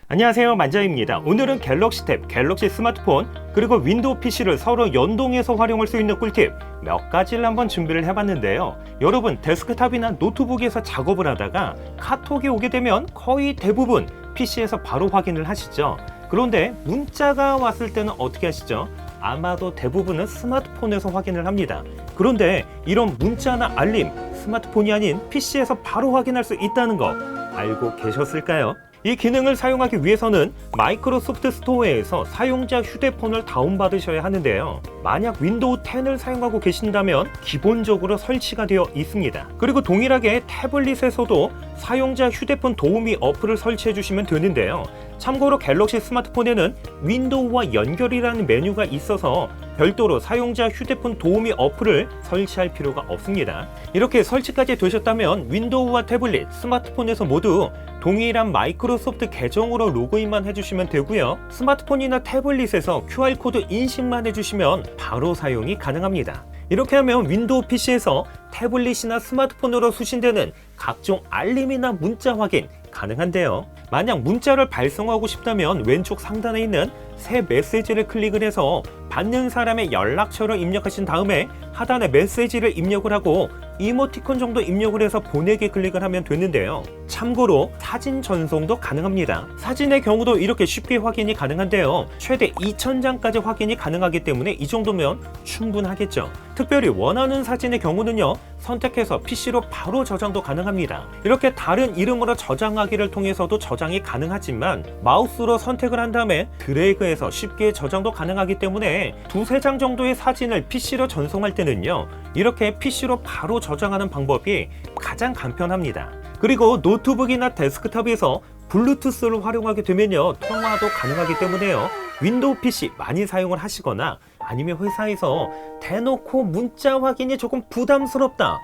안녕하세요, 만자입니다. 오늘은 갤럭시 탭, 갤럭시 스마트폰, 그리고 윈도우 PC를 서로 연동해서 활용할 수 있는 꿀팁 몇 가지를 한번 준비를 해봤는데요. 여러분, 데스크탑이나 노트북에서 작업을 하다가 카톡이 오게 되면 거의 대부분 PC에서 바로 확인을 하시죠. 그런데 문자가 왔을 때는 어떻게 하시죠? 아마도 대부분은 스마트폰에서 확인을 합니다. 그런데 이런 문자나 알림, 스마트폰이 아닌 PC에서 바로 확인할 수 있다는 거 알고 계셨을까요? 이 기능을 사용하기 위해서는 마이크로소프트 스토어에서 사용자 휴대폰을 다운받으셔야 하는데요. 만약 윈도우 10을 사용하고 계신다면 기본적으로 설치가 되어 있습니다. 그리고 동일하게 태블릿에서도 사용자 휴대폰 도우미 어플을 설치해 주시면 되는데요. 참고로 갤럭시 스마트폰에는 윈도우와 연결이라는 메뉴가 있어서 별도로 사용자 휴대폰 도우미 어플을 설치할 필요가 없습니다. 이렇게 설치까지 되셨다면 윈도우와 태블릿, 스마트폰에서 모두 동일한 마이크로소프트 계정으로 로그인만 해주시면 되고요. 스마트폰이나 태블릿에서 QR코드 인식만 해주시면 바로 사용이 가능합니다. 이렇게 하면 윈도우 PC에서 태블릿이나 스마트폰으로 수신되는 각종 알림이나 문자 확인 가능한데요. 만약 문자를 발송하고 싶다면 왼쪽 상단에 있는 새 메시지를 클릭을 해서 받는 사람의 연락처를 입력하신 다음에 하단에 메시지를 입력을 하고 이모티콘 정도 입력을 해서 보내기 클릭을 하면 되는데요. 참고로 사진 전송도 가능합니다. 사진의 경우도 이렇게 쉽게 확인이 가능한데요. 최대 2000장까지 확인이 가능하기 때문에 이 정도면 충분하겠죠. 특별히 원하는 사진의 경우는요, 선택해서 PC로 바로 저장도 가능합니다. 이렇게 다른 이름으로 저장하기를 통해서도 저장이 가능하지만 마우스로 선택을 한 다음에 드래그해서 쉽게 저장도 가능하기 때문에 두세 장 정도의 사진을 PC로 전송할 때는요, 이렇게 PC로 바로 저장하는 방법이 가장 간편합니다. 그리고 노트북이나 데스크탑에서 블루투스를 활용하게 되면요, 통화도 가능하기 때문에요, 윈도우 PC 많이 사용을 하시거나 아니면 회사에서 대놓고 문자 확인이 조금 부담스럽다,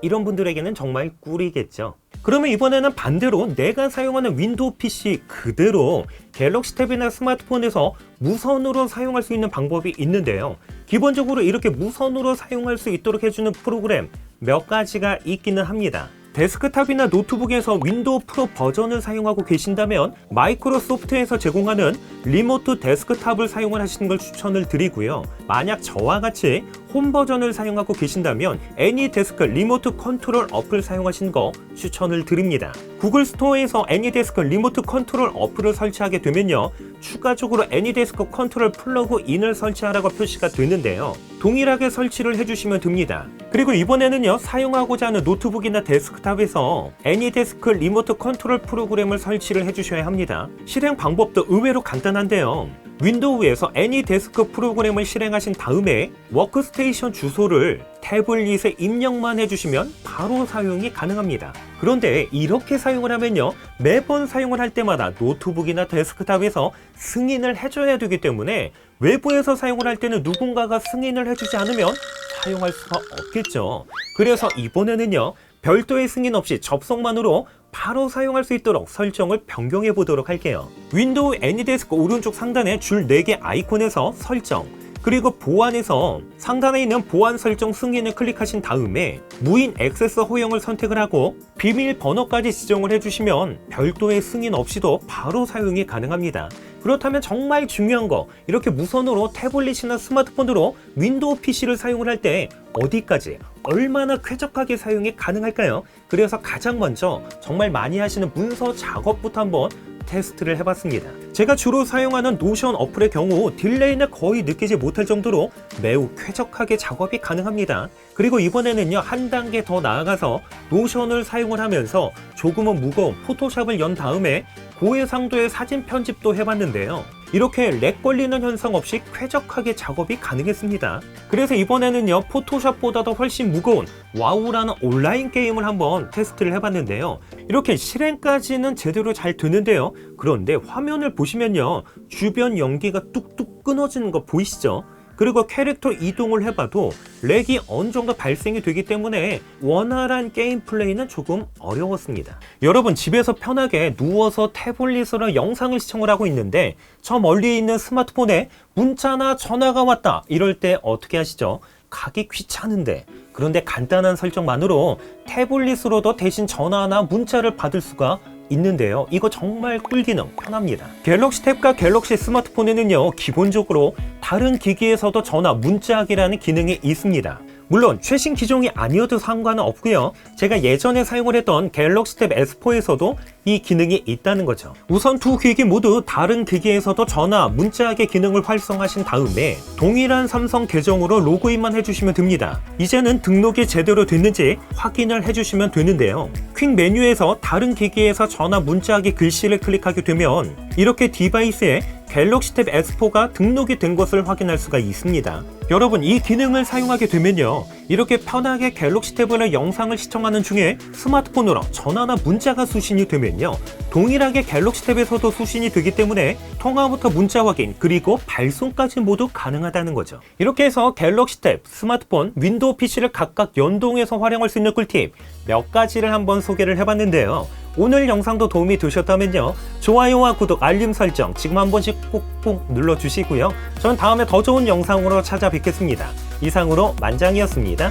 이런 분들에게는 정말 꿀이겠죠. 그러면 이번에는 반대로 내가 사용하는 윈도우 PC 그대로 갤럭시 탭이나 스마트폰에서 무선으로 사용할 수 있는 방법이 있는데요. 기본적으로 이렇게 무선으로 사용할 수 있도록 해주는 프로그램 몇 가지가 있기는 합니다. 데스크탑이나 노트북에서 윈도우 프로 버전을 사용하고 계신다면 마이크로소프트에서 제공하는 리모트 데스크탑을 사용을 하시는 걸 추천을 드리고요. 만약 저와 같이 홈 버전을 사용하고 계신다면 애니데스크 리모트 컨트롤 어플 사용하시는 거 추천을 드립니다. 구글 스토어에서 애니데스크 리모트 컨트롤 어플을 설치하게 되면요, 추가적으로 애니데스크 컨트롤 플러그인을 설치하라고 표시가 되는데요. 동일하게 설치를 해주시면 됩니다. 그리고 이번에는요, 사용하고자 하는 노트북이나 데스크탑에서 애니데스크 리모트 컨트롤 프로그램을 설치를 해주셔야 합니다. 실행 방법도 의외로 간단한데요. 윈도우에서 애니데스크 프로그램을 실행하신 다음에 워크스테이션 주소를 태블릿에 입력만 해주시면 바로 사용이 가능합니다. 그런데 이렇게 사용을 하면요, 매번 사용을 할 때마다 노트북이나 데스크탑에서 승인을 해줘야 되기 때문에 외부에서 사용을 할 때는 누군가가 승인을 해주지 않으면 사용할 수가 없겠죠. 그래서 이번에는요, 별도의 승인 없이 접속만으로 바로 사용할 수 있도록 설정을 변경해 보도록 할게요. 윈도우 애니데스크 오른쪽 상단에 줄 4개 아이콘에서 설정, 그리고 보안에서 상단에 있는 보안 설정 승인을 클릭하신 다음에 무인 액세스 허용을 선택을 하고 비밀번호까지 지정을 해주시면 별도의 승인 없이도 바로 사용이 가능합니다. 그렇다면 정말 중요한 거, 이렇게 무선으로 태블릿이나 스마트폰으로 윈도우 PC를 사용을 할 때 어디까지 얼마나 쾌적하게 사용이 가능할까요? 그래서 가장 먼저 정말 많이 하시는 문서 작업부터 한번 테스트를 해봤습니다. 제가 주로 사용하는 노션 어플의 경우 딜레이는 거의 느끼지 못할 정도로 매우 쾌적하게 작업이 가능합니다. 그리고 이번에는요, 한 단계 더 나아가서 노션을 사용을 하면서 조금은 무거운 포토샵을 연 다음에 고해상도의 사진 편집도 해봤는데요. 이렇게 렉 걸리는 현상 없이 쾌적하게 작업이 가능했습니다. 그래서 이번에는요, 포토샵보다도 훨씬 무거운 와우라는 온라인 게임을 한번 테스트를 해봤는데요. 이렇게 실행까지는 제대로 잘 되는데요. 그런데 화면을 보시면요, 주변 연기가 뚝뚝 끊어지는 거 보이시죠? 그리고 캐릭터 이동을 해봐도 렉이 어느 정도 발생이 되기 때문에 원활한 게임 플레이는 조금 어려웠습니다. 여러분, 집에서 편하게 누워서 태블릿으로 영상을 시청을 하고 있는데 저 멀리 있는 스마트폰에 문자나 전화가 왔다, 이럴 때 어떻게 하시죠? 가기 귀찮은데, 그런데 간단한 설정만으로 태블릿으로도 대신 전화나 문자를 받을 수가 있는데요. 이거 정말 꿀기능 편합니다. 갤럭시 탭과 갤럭시 스마트폰에는요, 기본적으로 다른 기기에서도 전화 문자하기라는 기능이 있습니다. 물론 최신 기종이 아니어도 상관은 없고요. 제가 예전에 사용을 했던 갤럭시 탭 S4에서도 이 기능이 있다는 거죠. 우선 두 기기 모두 다른 기기에서도 전화, 문자하기 기능을 활성화하신 다음에 동일한 삼성 계정으로 로그인만 해주시면 됩니다. 이제는 등록이 제대로 됐는지 확인을 해주시면 되는데요. 퀵 메뉴에서 다른 기기에서 전화, 문자하기 글씨를 클릭하게 되면 이렇게 디바이스에 갤럭시 탭 S4가 등록이 된 것을 확인할 수가 있습니다. 여러분, 이 기능을 사용하게 되면요, 이렇게 편하게 갤럭시 탭으로 영상을 시청하는 중에 스마트폰으로 전화나 문자가 수신이 되면요, 동일하게 갤럭시 탭에서도 수신이 되기 때문에 통화부터 문자 확인, 그리고 발송까지 모두 가능하다는 거죠. 이렇게 해서 갤럭시 탭, 스마트폰, 윈도우 PC를 각각 연동해서 활용할 수 있는 꿀팁 몇 가지를 한번 소개를 해봤는데요. 오늘 영상도 도움이 되셨다면요, 좋아요와 구독, 알림 설정 지금 한 번씩 꾹꾹 눌러주시고요. 전 다음에 더 좋은 영상으로 찾아뵙겠습니다. 이상으로 만장이었습니다.